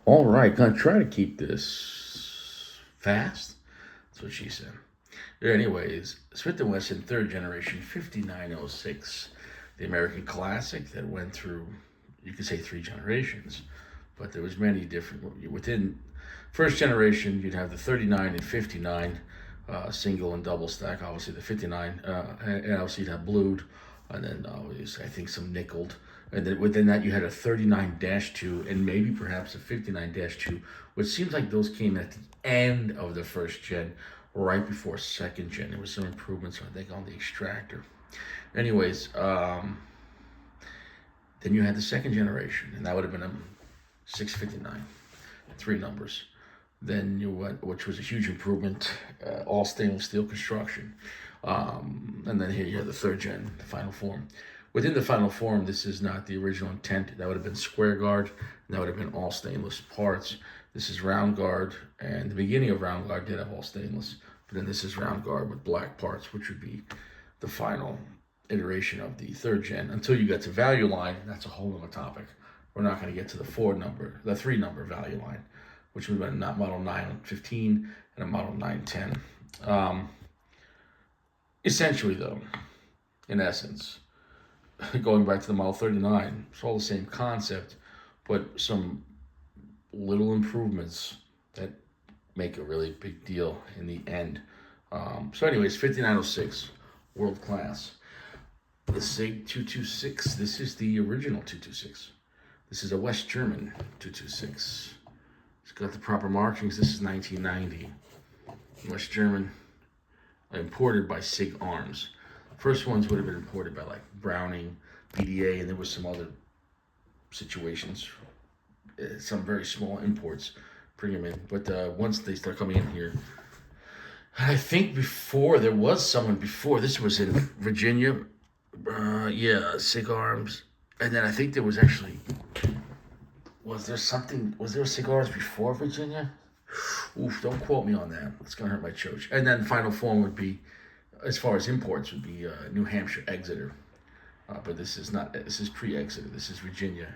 All right, gonna try to keep this fast. That's what she said. Anyways, Smith & Wesson third generation 5906, the American classic that went through, you could say, three generations, but there was many different. Within first generation, you'd have the 39 and 59, single and double stack. Obviously, the 59, and obviously you'd have blued, and then always I think some nickeled. And then within that, you had a 39-2 and maybe perhaps a 59-2, which seems like those came at the end of the first gen, right before second gen. There was some improvements, I think, on the extractor. Anyways, then you had the second generation, and that would have been a 659, three numbers. Then you went, which was a huge improvement, all stainless steel construction. And then here you have the third gen, the final form. Within the final form, this is not the original intent. That would have been square guard, and that would have been all stainless parts. This is round guard, and the beginning of round guard did have all stainless, but then this is round guard with black parts, which would be the final iteration of the third gen. Until you get to value line, that's a whole other topic. We're not going to get to the three number value line, which would have been not model 915 and a model 910. Essentially, though, in essence, going back to the Model 39, it's all the same concept, but some little improvements that make a really big deal in the end. So anyways, 5906, world class. The SIG 226, this is the original 226. This is a West German 226. It's got the proper markings. This is 1990. West German, imported by SIG Arms. First ones would have been imported by like Browning, BDA, and there was some other situations, some very small imports, bring them in. But once they start coming in here, I think before there was someone before. This was in Virginia, SIG Arms, and then I think there was actually, was there a SIG Arms before Virginia? Oof, don't quote me on that. It's gonna hurt my church. And then final form would be, as far as imports, would be New Hampshire Exeter. But this is pre-Exeter. This is Virginia.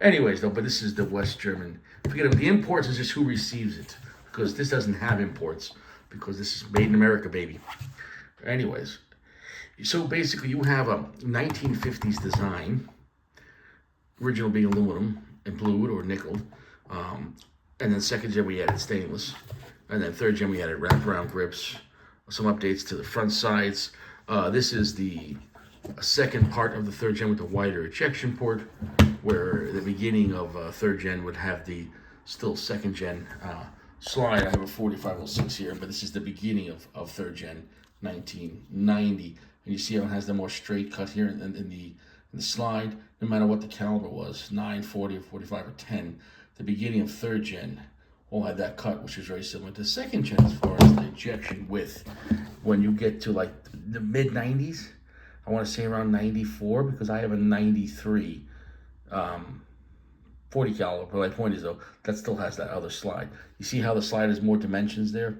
Anyways, though, but this is the West German. Forget about the imports, is just who receives it. Because this doesn't have imports. Because this is made in America, baby. Anyways, so basically you have a 1950s design. Original being aluminum and blued or nickeled. And then second gen we added stainless. And then third gen we added wraparound grips. Some updates to the front sides. This is the second part of the third gen with the wider ejection port, where the beginning of third gen would have the still second gen slide. I have a 4506 here, but this is the beginning of third gen 1990. And you see how it has the more straight cut here in the slide, no matter what the caliber was, 9, 40, or 45, or 10. The beginning of third gen all had that cut, which is very similar to second gen as far as the ejection width. When you get to like the mid 90s, I want to say around 94, because I have a 93 40 caliber. But my point is, though, that still has that other slide. You see how the slide has more dimensions there?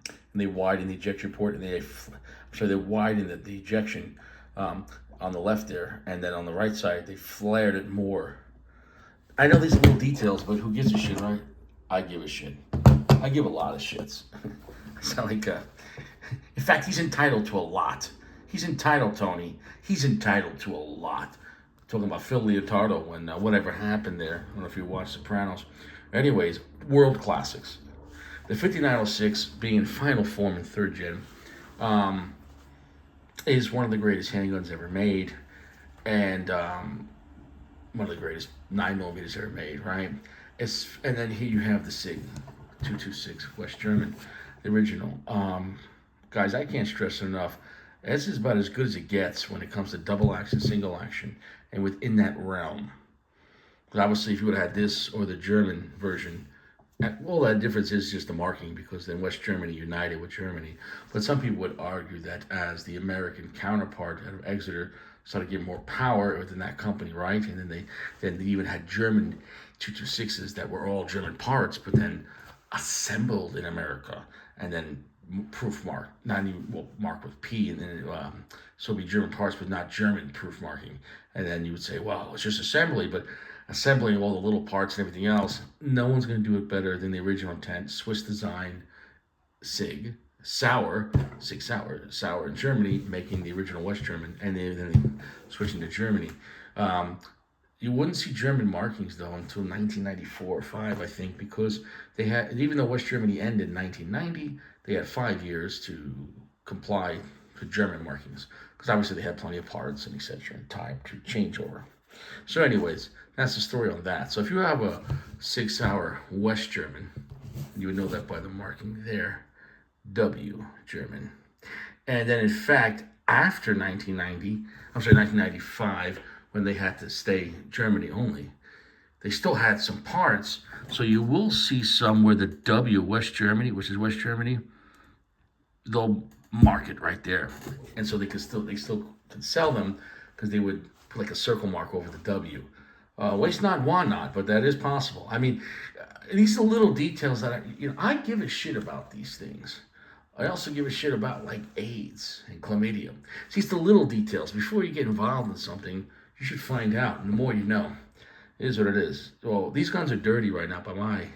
And they widen the ejection port, and they widen the ejection on the left there, and then on the right side, they flared it more. I know these are little details, but who gives a shit, right? I give a shit. I give a lot of shits. I sound like in fact, he's entitled to a lot. He's entitled, Tony. He's entitled to a lot. Talking about Phil Leotardo and whatever happened there. I don't know if you watched Sopranos. Anyways, world classics. The 5906 being in final form in third gen is one of the greatest handguns ever made, and one of the greatest 9mm ever made, right? And then here you have the SIG 226 West German, the original. Guys, I can't stress it enough. This is about as good as it gets when it comes to double action, single action, and within that realm. Because obviously, if you would have had this or the German version, all that difference is just the marking, because then West Germany united with Germany. But some people would argue that as the American counterpart out of Exeter started getting more power within that company, right? And then they even had German 226s that were all German parts, but then assembled in America, and then proof mark, not even marked with P, and then so it'd be German parts, but not German proof marking. And then you would say, well, it's just assembly, but assembling all the little parts and everything else, no one's going to do it better than the original intent, Swiss design Sig. Sauer, Sig Sauer in Germany, making the original West German, and then switching to Germany. You wouldn't see German markings though until 1994 or 5, I think, because they had, even though West Germany ended in 1990, they had 5 years to comply to German markings, because obviously they had plenty of parts and etc. and time to change over. So, anyways, that's the story on that. So, if you have a Sig Sauer West German, you would know that by the marking there. W German. And then in fact, after 1995, when they had to stay Germany only, they still had some parts. So you will see some where the W West Germany, which is West Germany, they'll mark it right there. And so they still could sell them, because they would put like a circle mark over the W. Waste not, want not, but that is possible. I mean, these are little details that I give a shit about these things. I also give a shit about like AIDS and chlamydia. See, it's the little details. Before you get involved in something, you should find out. And the more you know, it is what it is. Well, these guns are dirty right now by my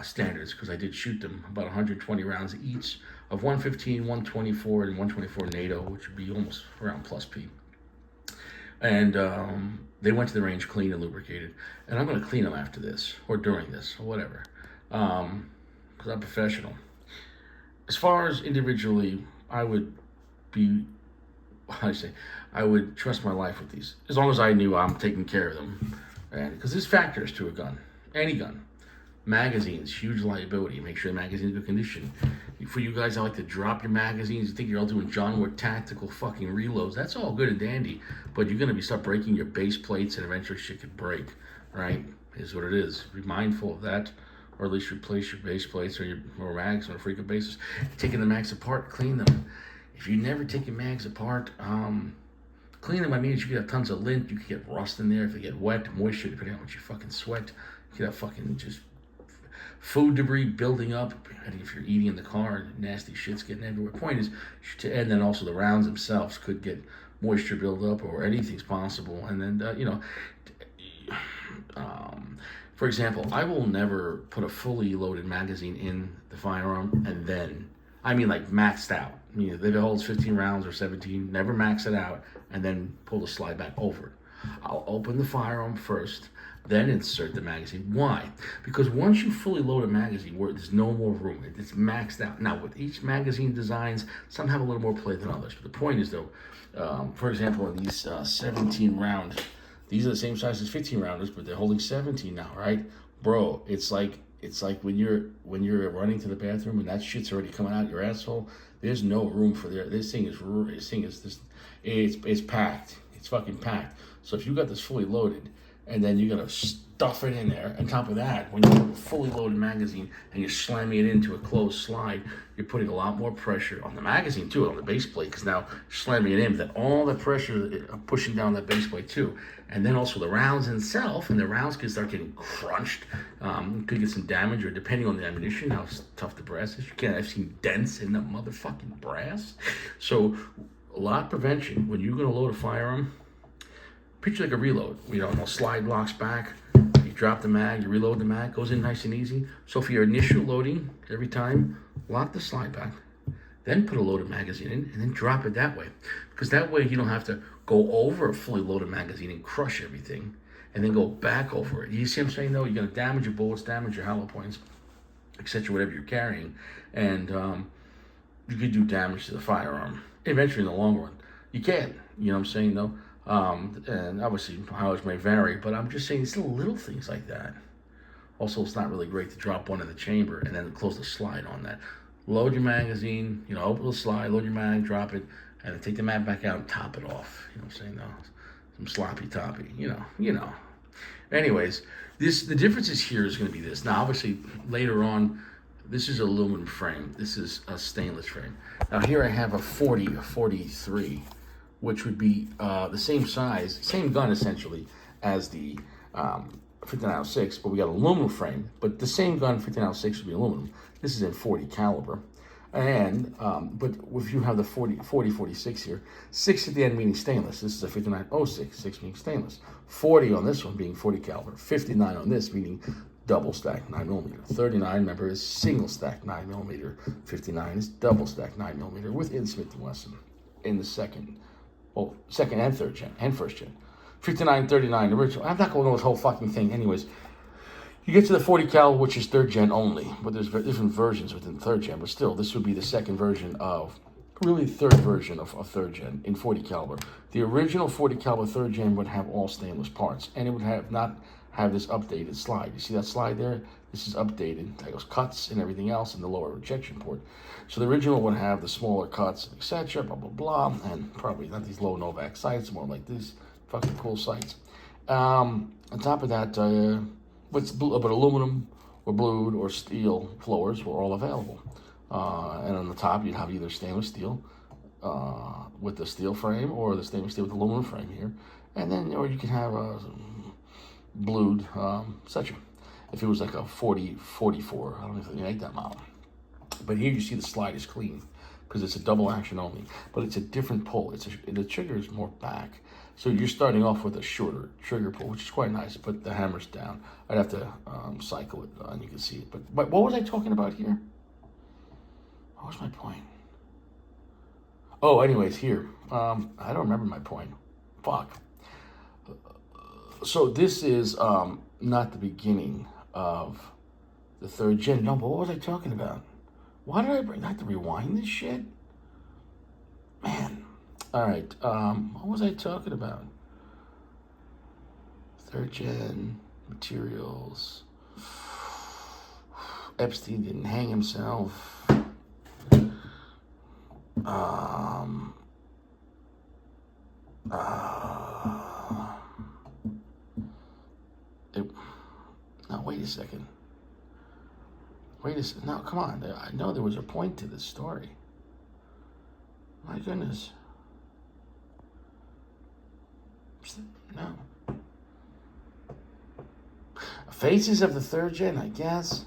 standards, because I did shoot them about 120 rounds each of 115, 124, and 124 NATO, which would be almost around plus P. And they went to the range clean and lubricated. And I'm going to clean them after this, or during this, or whatever, because I'm professional. As far as individually, I would I would trust my life with these, as long as I knew I'm taking care of them. And because there's factors to a gun, any gun. Magazines, huge liability. Make sure the magazine's in good condition. For you guys that like to drop your magazines, you think you're all doing John Wick tactical fucking reloads, that's all good and dandy, but you're going to start breaking your base plates, and eventually shit could break, right? Is what it is. Be mindful of that. Or at least replace your base plates or mags on a frequent basis. Taking the mags apart, clean them. If you never take your mags apart, clean them. I mean, you could have tons of lint. You could get rust in there if they get wet, moisture, depending on what you fucking sweat. You could have fucking just food debris building up. And if you're eating in the car, nasty shit's getting everywhere. Point is, and then also the rounds themselves could get moisture buildup, or anything's possible. And then, for example, I will never put a fully loaded magazine in the firearm and then, I mean like maxed out. I mean, if it holds 15 rounds or 17, never max it out and then pull the slide back over it. I'll open the firearm first, then insert the magazine. Why? Because once you fully load a magazine where there's no more room, it's maxed out. Now, with each magazine designs, some have a little more play than others. But the point is, though, for example, in these 17 round, these are the same size as 15 rounders, but they're holding 17 now, right? Bro, it's like when you're running to the bathroom and that shit's already coming out your asshole. There's no room for there. This thing is it's packed. It's fucking packed. So if you got this fully loaded, and then you gotta stuff it in there. On top of that, when you have a fully loaded magazine and you're slamming it into a closed slide, you're putting a lot more pressure on the magazine too, on the base plate, because now you're slamming it in, that all the pressure pushing down that base plate too. And then also the rounds itself, and the rounds can start getting crunched. Could get some damage, or depending on the ammunition, how tough the brass is. I've seen dents in the motherfucking brass. So a lot of prevention when you're gonna load a firearm. Picture like a reload. No slide locks back. You drop the mag, you reload the mag, goes in nice and easy. So for your initial loading, every time, lock the slide back, then put a loaded magazine in, and then drop it that way. Because that way you don't have to go over a fully loaded magazine and crush everything, and then go back over it. You see what I'm saying, though? You're going to damage your bullets, damage your hollow points, etc., whatever you're carrying, and you could do damage to the firearm. Eventually, in the long run, you can. You know what I'm saying, though? And obviously mileage may vary, but I'm just saying it's little things like that. Also, it's not really great to drop one in the chamber and then close the slide on that. Load your magazine, open the slide, load your mag, drop it, and then take the mag back out and top it off. You know what I'm saying? No, some sloppy toppy, Anyways, the differences here is going to be this. Now, obviously, later on, this is aluminum frame. This is a stainless frame. Now, here I have a 43, which would be the same size, same gun essentially as the 5906, but we got aluminum frame. But the same gun, 5906, would be aluminum. This is in 40 caliber. And, but if you have the 46 here, 6 at the end meaning stainless. This is a 5906, 6 meaning stainless. 40 on this one being 40 caliber. 59 on this meaning double stack 9mm. 39, remember, is single stack 9mm. 59 is double stack 9mm within Smith & Wesson in the second and third gen, and first gen. 59, 39, original. I'm not going to know this whole fucking thing. Anyways, you get to the 40 cal, which is third gen only, but there's different versions within third gen. But still, this would be the second version of, really third version of third gen in 40 caliber. The original 40 caliber third gen would have all stainless parts, and it would not have this updated slide. You see that slide there? This is updated. That goes cuts and everything else in the lower rejection port. So the original would have the smaller cuts, etc. Blah blah blah, and probably not these low Novak sights, more like these fucking cool sights. On top of that, but aluminum or blued or steel floors were all available. And on the top, you'd have either stainless steel with the steel frame or the stainless steel with the aluminum frame here. And then, or you can have a blued, etc. If it was like a 44, I don't know if they make that model. But here you see the slide is clean because it's a double action only. But it's a different pull. The trigger is more back. So you're starting off with a shorter trigger pull, which is quite nice. Put the hammers down. I'd have to cycle it, and you can see it. But what was I talking about here? What was my point? Oh, anyways, here. I don't remember my point. Fuck. So this is not the beginning of the third gen. No, but what was I talking about? Why did I have to rewind this shit? Man. All right, what was I talking about? Third gen materials. Epstein didn't hang himself. No, wait a second. No, come on. I know there was a point to this story. My goodness. No. Phases of the third gen, I guess.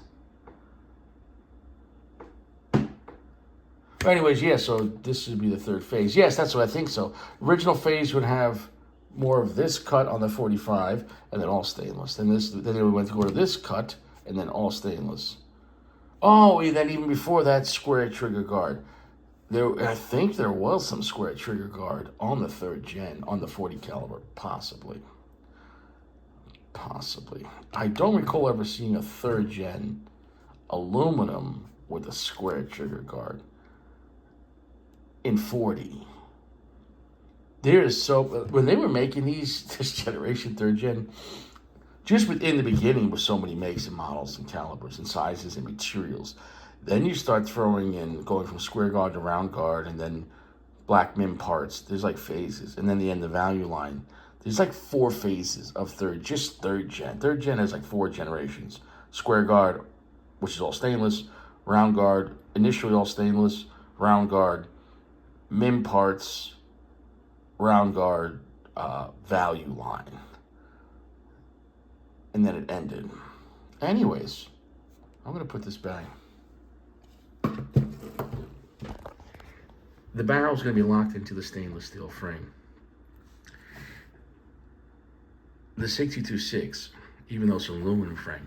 But anyways, yeah, so this would be the third phase. Yes, that's what I think so. Original phase would have more of this cut on the 45 and then all stainless. Then they went to go to this cut and then all stainless. Oh, and then even before that, square trigger guard. I think there was some square trigger guard on the third gen, on the 40 caliber, possibly. I don't recall ever seeing a third gen aluminum with a square trigger guard in 40. When they were making this generation third gen, just within the beginning with so many makes and models and calibers and sizes and materials, then you start throwing in, going from square guard to round guard, and then black MIM parts. There's like phases. And then the end, the value line. There's like 4 phases of third gen. Third gen has like 4 generations. Square guard, which is all stainless. Round guard, initially all stainless. Round guard, MIM parts. Round guard, value line. And then it ended. Anyways, I'm going to put this back. The barrel is going to be locked into the stainless steel frame. The 62.6, even though it's an aluminum frame,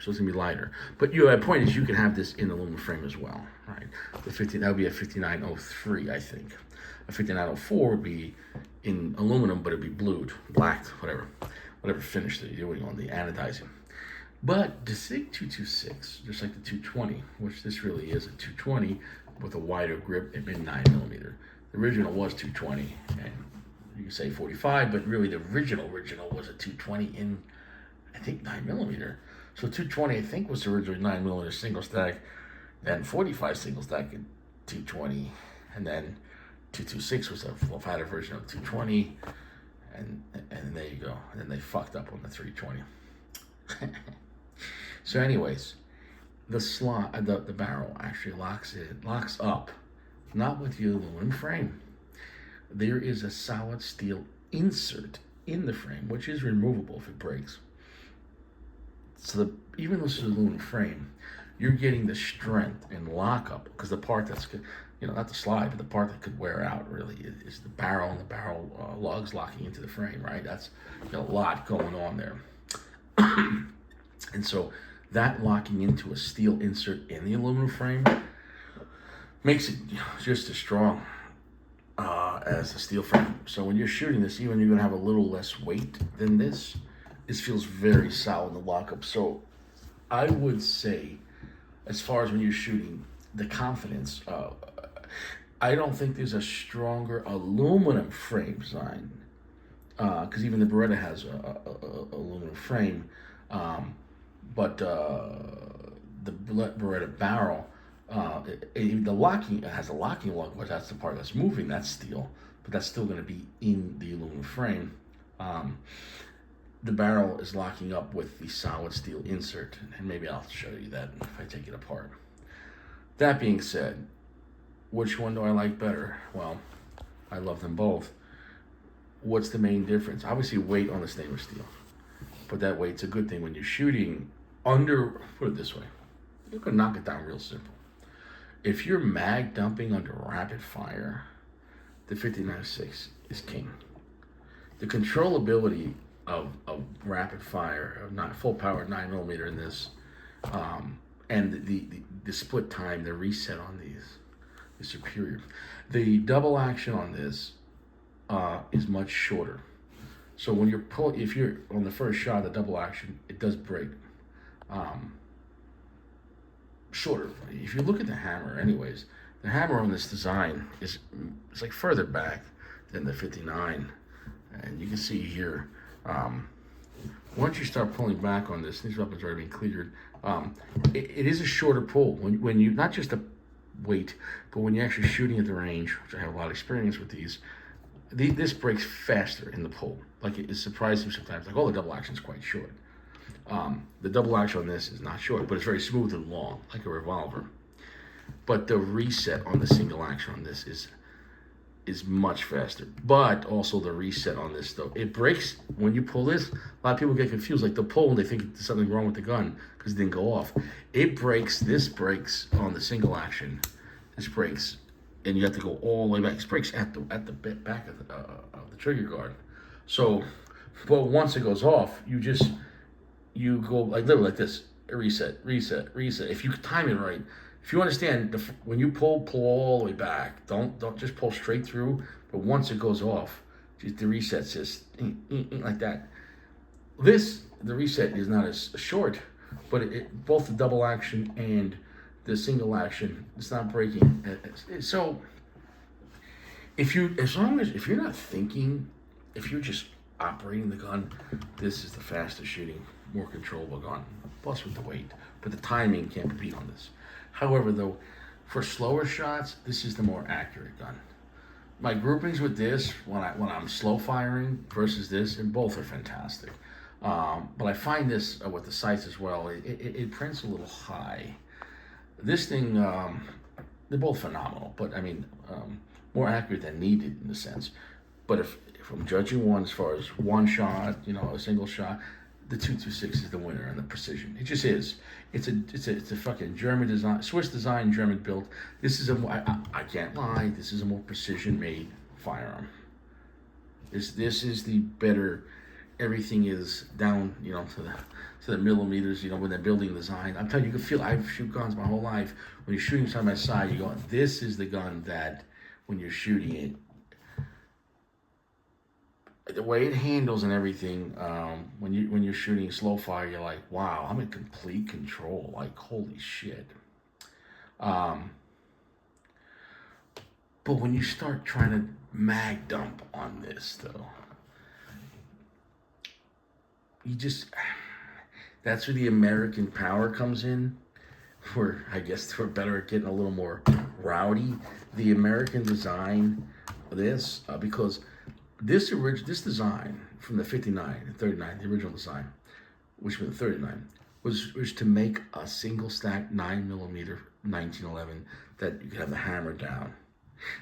so it's going to be lighter. But my point is, you can have this in aluminum frame as well, right? That would be a 5903, I think. A 5904 would be in aluminum, but it'd be blued, blacked, whatever finish that you're doing on the anodizing. But the SIG 226, just like the 220, which this really is a 220 with a wider grip and 9mm. The original was 220, and you can say 45, but really the original was a 220 in, I think, 9mm. So 220, I think, was originally 9mm single stack, then 45 single stack in 220, and then 226 was a fatter version of 220, and there you go. And then they fucked up on the 320. So anyways, the barrel actually locks up, not with the aluminum frame. There is a solid steel insert in the frame, which is removable if it breaks. So even though this is an aluminum frame, you're getting the strength and lockup, because the part that's, not the slide, but the part that could wear out really is the barrel, and the barrel lugs locking into the frame, right? That's a lot going on there. And so that locking into a steel insert in the aluminum frame makes it just as strong as the steel frame. So when you're shooting this, even you're gonna have a little less weight than this feels very solid in the lockup. So I would say, as far as when you're shooting, the confidence, I don't think there's a stronger aluminum frame design, because even the Beretta has a aluminum frame, but the Beretta barrel, the locking, it has a locking lug, but that's the part that's moving, that's steel, but that's still going to be in the aluminum frame. The barrel is locking up with the solid steel insert, and maybe I'll show you that if I take it apart. That being said, which one do I like better? Well, I love them both. What's the main difference? Obviously, weight on the stainless steel, but that weight's a good thing when you're shooting under, put it this way, you can knock it down real simple. If you're mag dumping under rapid fire, the 59.6 is king. The controllability of rapid fire, of not full power 9mm in this, and the split time, the reset on these is superior. The double action on this is much shorter. So when if you're on the first shot, the double action, it does break shorter. If you look at the hammer, anyways, the hammer on this design is like further back than the 59, and you can see here. Once you start pulling back on this, these weapons are already being cleared. It is a shorter pull when you, not just the weight, but when you're actually shooting at the range, which I have a lot of experience with these. This breaks faster in the pull. Like, it surprises me sometimes. Like, the double action is quite short. The double action on this is not short, but it's very smooth and long, like a revolver. But the reset on the single action on this is much faster. But also the reset on this, though, it breaks when you pull this. A lot of people get confused, like, they pull and they think there's something wrong with the gun because it didn't go off. This breaks on the single action. This breaks, and you have to go all the way back. This breaks at the back of the trigger guard. So, but once it goes off, you go like literally like this, reset. If you time it right, if you understand, when you pull all the way back. Don't just pull straight through. But once it goes off, just the reset's just like that. The reset is not as short, but both the double action and the single action, it's not breaking. So if you're not thinking, if you're just operating the gun, this is the fastest shooting, more controllable gun. Plus with the weight, but the timing can't be beat on this. However, though, for slower shots, this is the more accurate gun. My groupings with this, when I'm slow firing versus this, and both are fantastic. But I find this with the sights as well, it prints a little high. This thing, they're both phenomenal, but I mean, more accurate than needed in a sense. But if I'm judging one as far as one shot, a single shot, the 226 is the winner in the precision. It just is. It's a fucking German design, Swiss design, German built. This is I can't lie. This is a more precision made firearm. This is the better. Everything is down, to the millimeters. When they're building design, I'm telling you, you can feel. I've shoot guns my whole life. When you're shooting side by side, you go, this is the gun that when you're shooting it. The way it handles and everything, when you're shooting slow fire, you're like, wow, I'm in complete control. Like, holy shit. But when you start trying to mag dump on this, though, that's where the American power comes in. Where I guess we're better at getting a little more rowdy. The American design of this, because this design from the 59 and 39, the original design, which was the 39, was to make a single stack 9mm 1911 that you could have the hammer down.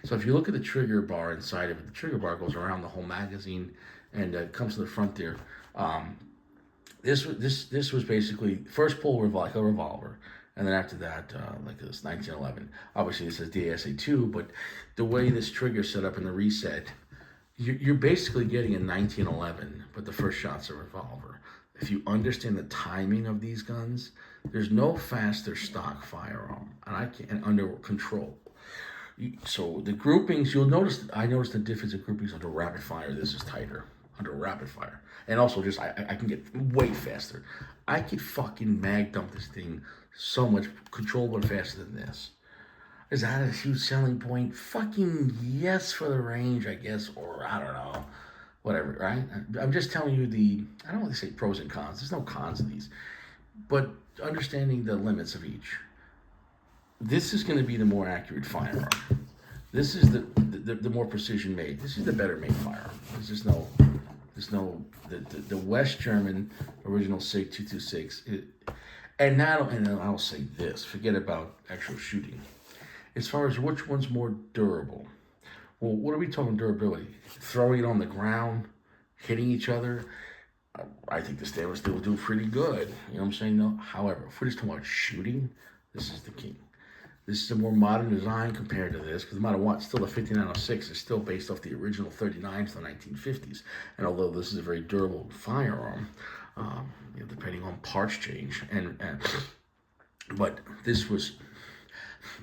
So if you look at the trigger bar inside of it, the trigger bar goes around the whole magazine and comes to the front there. This was basically first pull like a revolver, And then after that, like this 1911. Obviously, this is DSA2, but the way this trigger set up in the reset, you're basically getting a 1911, but the first shot's a revolver. If you understand the timing of these guns, there's no faster stock firearm, and I can under control. So the groupings, you'll notice. I noticed the difference in groupings under rapid fire. This is tighter under rapid fire, and also just I can get way faster. I could fucking mag dump this thing so much controllable faster than this. Is that a huge selling point? Fucking yes for the range, I guess, or I don't know, whatever, right? I'm just telling you I don't want to say pros and cons. There's no cons of these, but understanding the limits of each. This is going to be the more accurate firearm. This is the more precision made. This is the better made firearm. There's no the West German original SIG 226. And I'll say this. Forget about actual shooting. As far as which one's more durable, well, what are we talking durability? Throwing it on the ground, hitting each other. I think the stainless steel will do pretty good. You know what I'm saying? No. However, if we're just talking about shooting, this is the king. This is a more modern design compared to this, because no matter what, still the 5906 is still based off the original 39s from the 1950s. And although this is a very durable firearm, depending on parts change, but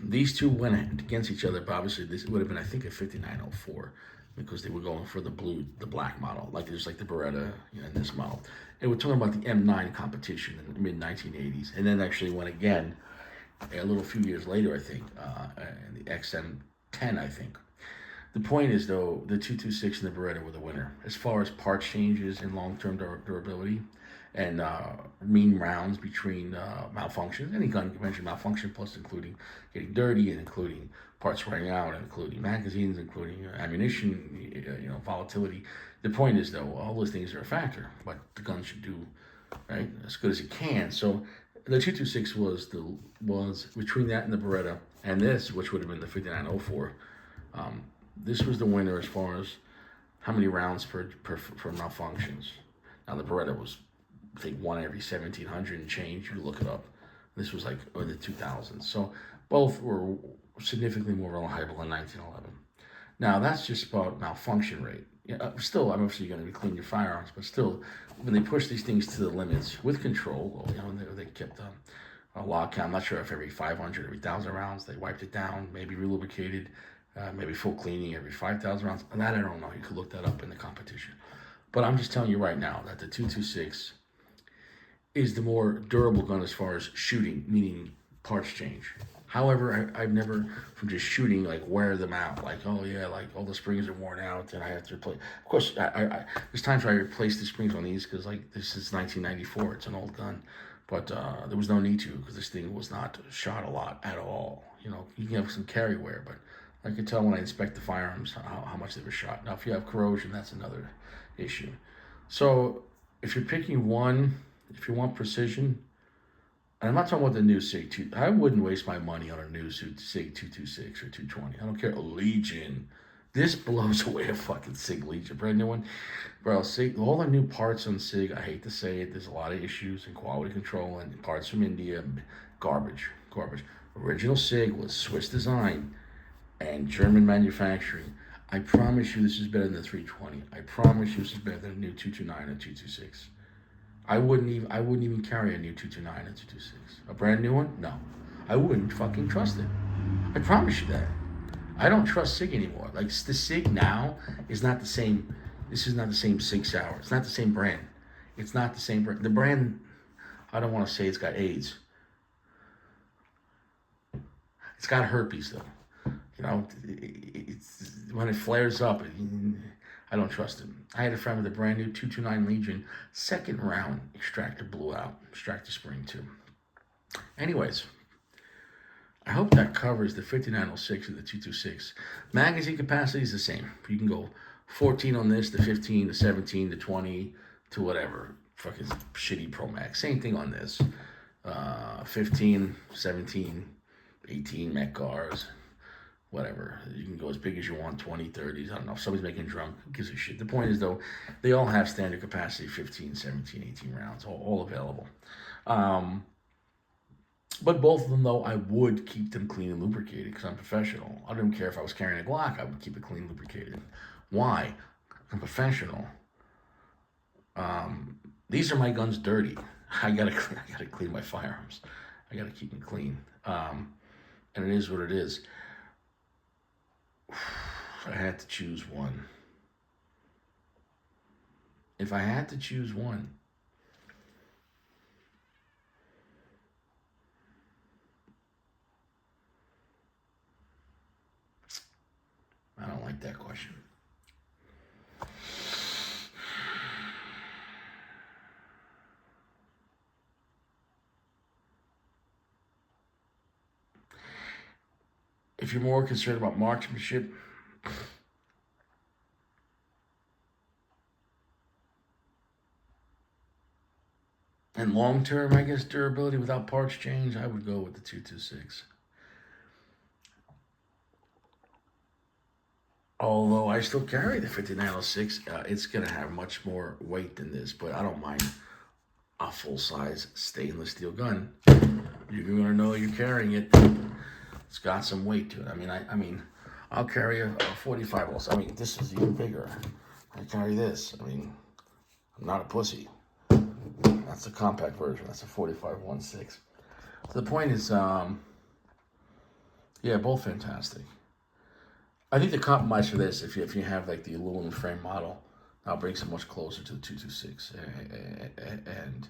these two went against each other. But obviously, this would have been, I think, a 5904, because they were going for the black model, like just like the Beretta, in this model. And we're talking about the M9 competition in the mid 1980s, and then actually went again a little few years later, I think, in the XM10, I think. The point is, though, the 226 and the Beretta were the winner as far as parts changes and long-term durability, and mean rounds between malfunctions. Any gun can mention malfunction, plus including getting dirty, and including parts running out, and including magazines, including ammunition, volatility. The point is, though, all those things are a factor, but the gun should do right as good as it can. So the 226 was between that and the Beretta, and this, which would have been the 5904. This was the winner as far as how many rounds per malfunctions. Now the Beretta was, I think, one every 1,700 and change. You look it up. This was like in the 2000s. So both were significantly more reliable in 1911. Now that's just about malfunction rate. Still, obviously you're going to be cleaning your firearms, but still, when they push these things to the limits with control, they kept a log count. I'm not sure if every 500, every 1,000 rounds, they wiped it down, maybe relubricated, maybe full cleaning every 5,000 rounds. And that I don't know. You could look that up in the competition. But I'm just telling you right now that the 226 is the more durable gun as far as shooting, meaning parts change. However, I've never, from just shooting, like, wear them out. Like, oh yeah, like all the springs are worn out and I have to replace. Of course, there's times where I replace the springs on these because, like, this is 1994. It's an old gun. But there was no need to, because this thing was not shot a lot at all. You can have some carry wear, but I can tell when I inspect the firearms how much they were shot. Now, if you have corrosion, that's another issue. So if you're picking one, if you want precision, and I'm not talking about the new SIG 2. I wouldn't waste my money on a new SIG 226 or 220. I don't care. A Legion. This blows away a fucking SIG Legion. Brand new one. Bro, SIG, all the new parts on SIG, I hate to say it, there's a lot of issues in quality control and parts from India. Garbage. Original SIG was Swiss design and German manufacturing. I promise you this is better than the 320. I promise you this is better than a new 229 or 226. I wouldn't even carry a new 229 or 226. A brand new one? No. I wouldn't fucking trust it. I promise you that. I don't trust SIG anymore. Like, the SIG now is not the same. This is not the same SIG Sauer. It's not the same brand. It's not the same brand. The brand, I don't want to say it's got AIDS. It's got herpes, though. It's when it flares up, I don't trust it. I had a friend with a brand new 229 Legion, second round extractor blew out, extractor spring too. Anyways, I hope that covers the 5906 and the 226. Magazine capacity is the same. You can go 14 on this, to 15, to 17, to 20, to whatever. Fucking shitty Pro Max. Same thing on this. 15, 17, 18 Met Cars. Whatever. You can go as big as you want, 20, 30s. I don't know. If somebody's making drunk, who gives a shit? The point is, though, they all have standard capacity, 15, 17, 18 rounds, all available. But both of them, though, I would keep them clean and lubricated because I'm professional. I don't care if I was carrying a Glock, I would keep it clean and lubricated. Why? I'm professional. These are my guns dirty. I gotta clean my firearms. I gotta keep them clean. And it is what it is. If I had to choose one. If I had to choose one. I don't like that question. If you're more concerned about marksmanship, and long term, I guess, durability without parts change, I would go with the 226. Although I still carry the 5906, it's going to have much more weight than this, but I don't mind a full size stainless steel gun. You're going to know you're carrying it. It's got some weight to it. I mean, I'll carry a 45 also. I mean, this is even bigger. I carry this. I mean, I'm not a pussy. That's the compact version. That's a 45-16. So the point is, yeah, both fantastic. I think the compromise for this, if you have like the aluminum frame model, now brings it much closer to the 226. And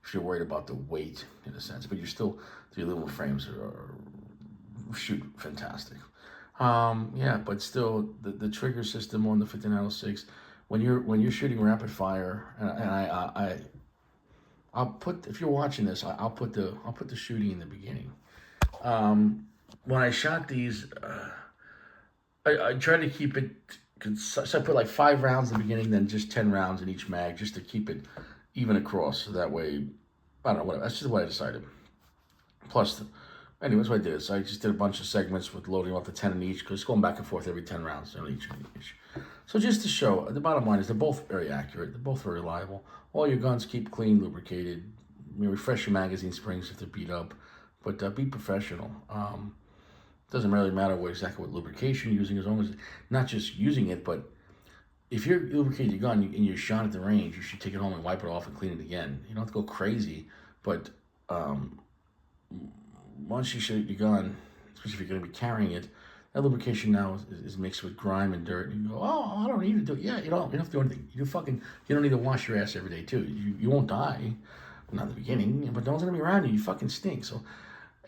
if you're worried about the weight in a sense, but you're still, the aluminum frames are shoot fantastic. Yeah, but still the trigger system on the 5906, when you're shooting rapid fire, and I'll put, if you're watching this, I'll put the shooting in the beginning. When I shot these, I try to keep it, so I put like 5 rounds in the beginning, then just 10 rounds in each mag, just to keep it even across. So that way, I don't know, whatever. That's just what I decided. Plus, anyways, what I did is I just did a bunch of segments with loading up to 10 in each, because going back and forth every 10 rounds in each. So just to show, the bottom line is they're both very accurate. They're both very reliable. All your guns keep clean, lubricated. You refresh your magazine springs if they're beat up, but be professional. Doesn't really matter exactly what lubrication you're using, as long as not just using it, but if you're lubricating your gun and you're shot at the range, you should take it home and wipe it off and clean it again. You don't have to go crazy, but once you shoot your gun, especially if you're going to be carrying it, that lubrication now is mixed with grime and dirt. And you go, oh, I don't need to do it. Yeah, you don't have to do anything. You don't need to wash your ass every day too. You won't die, not in the beginning, but no one's going to be around you. You fucking stink. So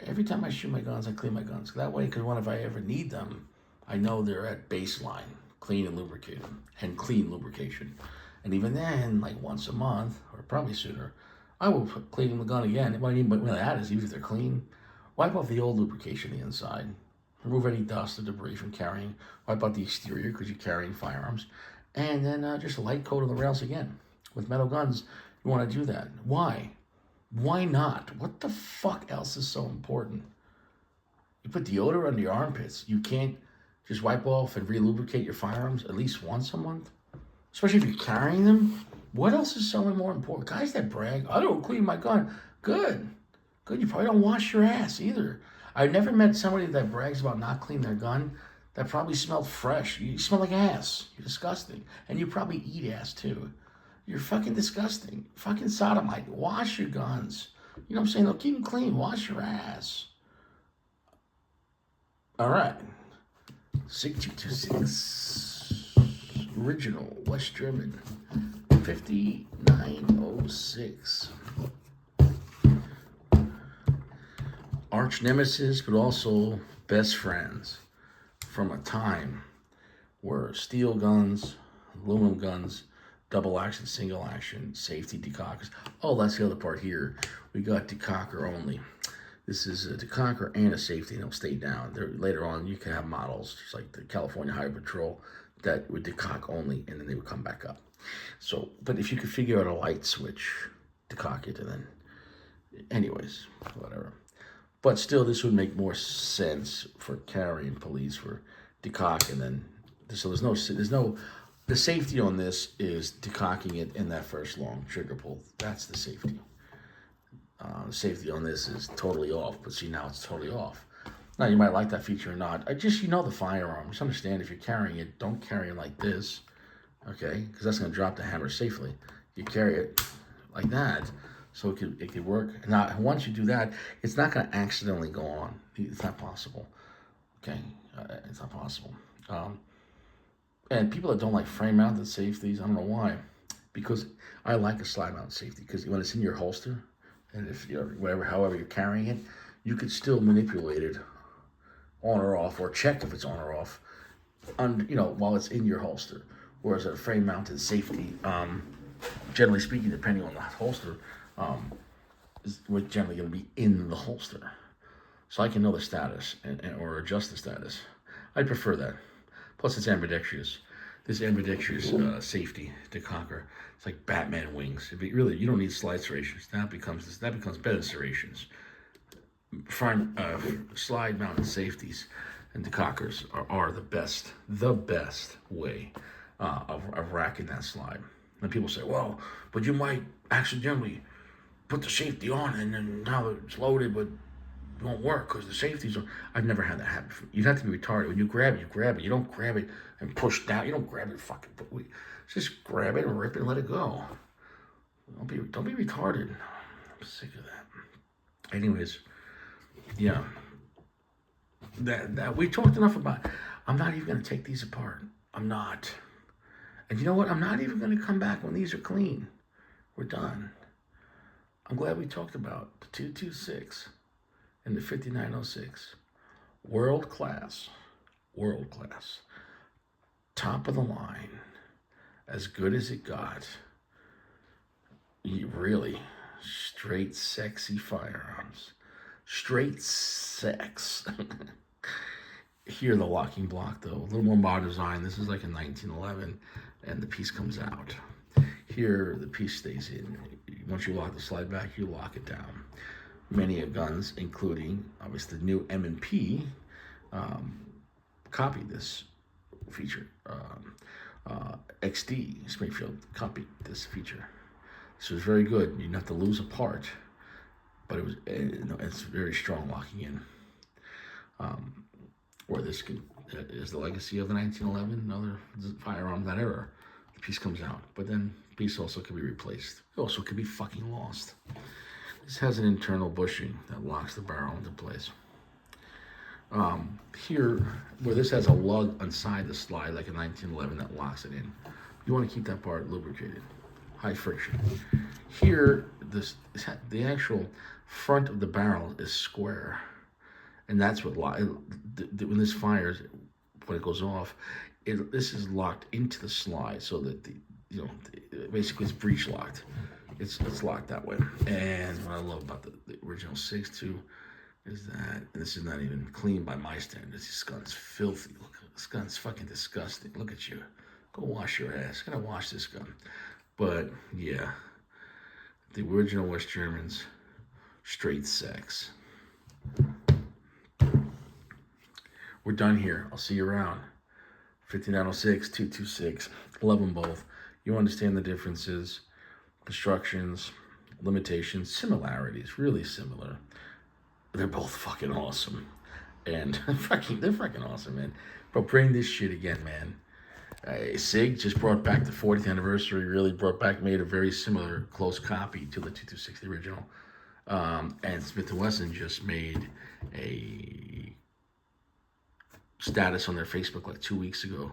every time I shoot my guns, I clean my guns. That way, because if I ever need them, I know they're at baseline, clean and lubricated, and clean lubrication. And even then, like once a month, or probably sooner, I will clean the gun again. What I mean by that is, even if they're clean, wipe off the old lubrication on the inside, remove any dust or debris from carrying, wipe out the exterior because you're carrying firearms, and then just light coat on the rails again. With metal guns, you want to do that. Why? Why not? What the fuck else is so important? You put deodorant under your armpits. You can't just wipe off and re-lubricate your firearms at least once a month? Especially if you're carrying them? What else is so more important? Guys that brag, I don't clean my gun. Good. You probably don't wash your ass either. I've never met somebody that brags about not cleaning their gun that probably smelled fresh. You smell like ass. You're disgusting. And you probably eat ass too. You're fucking disgusting. Fucking sodomite. Wash your guns. You know what I'm saying? They'll keep them clean. Wash your ass. All right. 6226. Original. West German. 5906. Arch nemesis, but also best friends from a time where steel guns, aluminum guns, double action, single action, safety decockers. Oh, that's the other part here. We got decocker only. This is a decocker and a safety, and it'll stay down. Later on, you can have models, just like the California Highway Patrol, that would decock only, and then they would come back up. So, but if you could figure out a light switch, decock it, and then, anyways, whatever. But still, this would make more sense for carrying police for decock, and then, so there's no, the safety on this is decocking it in that first long trigger pull. That's the safety. The safety on this is totally off, but see, now it's totally off. Now, you might like that feature or not. The firearm. Just understand, if you're carrying it, don't carry it like this, okay? Because that's going to drop the hammer safely. You carry it like that, so it could work. Now, once you do that, it's not going to accidentally go on. It's not possible, okay? It's not possible. And people that don't like frame-mounted safeties, I don't know why. Because I like a slide-mount safety, because when it's in your holster, and if however you're carrying it, you could still manipulate it on or off, or check if it's on or off, while it's in your holster. Whereas a frame-mounted safety, generally speaking, depending on the holster, we're generally going to be in the holster, so I can know the status or adjust the status. I prefer that. Plus, it's ambidextrous. This ambidextrous safety to conquer. It's like Batman wings. Really, you don't need slide serrations. That becomes better serrations. Slide mounted safeties and decockers are the best way of racking that slide. And people say, well, but you might accidentally put the safety on and then now it's loaded, but it won't work because the safeties are. I've never had that happen. You'd have to be retarded. When you grab it. You don't grab it and push down. You don't grab it just grab it and rip it and let it go. Don't be retarded. I'm sick of that. Anyways, yeah. That we talked enough about. I'm not even gonna take these apart. I'm not. And you know what? I'm not even gonna come back when these are clean. We're done. I'm glad we talked about the 226 and the 5906. World class. Top of the line. As good as it got. Really straight sexy firearms. Straight sex. Here, the locking block, though, a little more modern design. This is like a 1911, and the piece comes out. Here, the piece stays in. Once you lock the slide back, you lock it down. Many of guns, including obviously the new M&P, copied this feature. XD Springfield copied this feature. This was very good. You didn't have to lose a part, but it's very strong locking in. Or this is the legacy of the 1911, another firearm that era. The piece comes out, but then the piece also can be replaced. It also could be fucking lost. This has an internal bushing that locks the barrel into place. Here, where this has a lug inside the slide, like a 1911 that locks it in, you want to keep that part lubricated, high friction. Here, the actual front of the barrel is square, and that's what when this fires, when it goes off, this is locked into the slide, so that basically it's breech locked. It's locked that way. And what I love about the original 6.2 is that, and this is not even clean by my standards, this gun's filthy. Look, this gun's fucking disgusting. Look at you. Go wash your ass. Gotta wash this gun. But yeah, the original West Germans, straight sex. We're done here. I'll see you around. 5906, 226. Love them both. You understand the differences, constructions, limitations, similarities, really similar. They're both fucking awesome. And they're fucking awesome, man. But bring this shit again, man. SIG just brought back the 40th anniversary, made a very similar close copy to the 226, the original. And Smith & Wesson just made a status on their Facebook like 2 weeks ago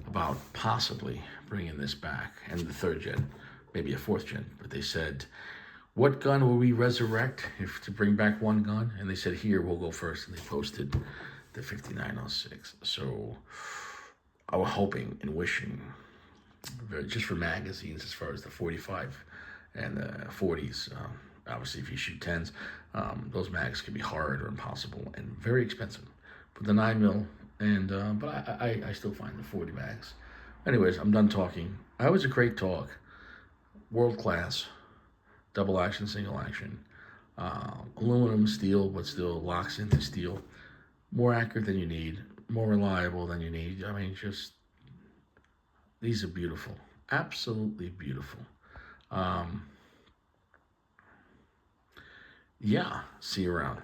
about possibly bringing this back, and the 3rd gen, maybe a 4th gen. But they said, what gun will we resurrect to bring back one gun? And they said, here, we'll go first. And they posted the 5906. So I was hoping and wishing, just for magazines, as far as the 45 and the 40s, obviously if you shoot 10s, those mags can be hard or impossible and very expensive. But the 9mm, but I still find the 40 mags. Anyways, I'm done talking. That was a great talk. World class. Double action, single action. Aluminum, steel, but still locks into steel. More accurate than you need. More reliable than you need. I mean, these are beautiful. Absolutely beautiful. Yeah, see you around.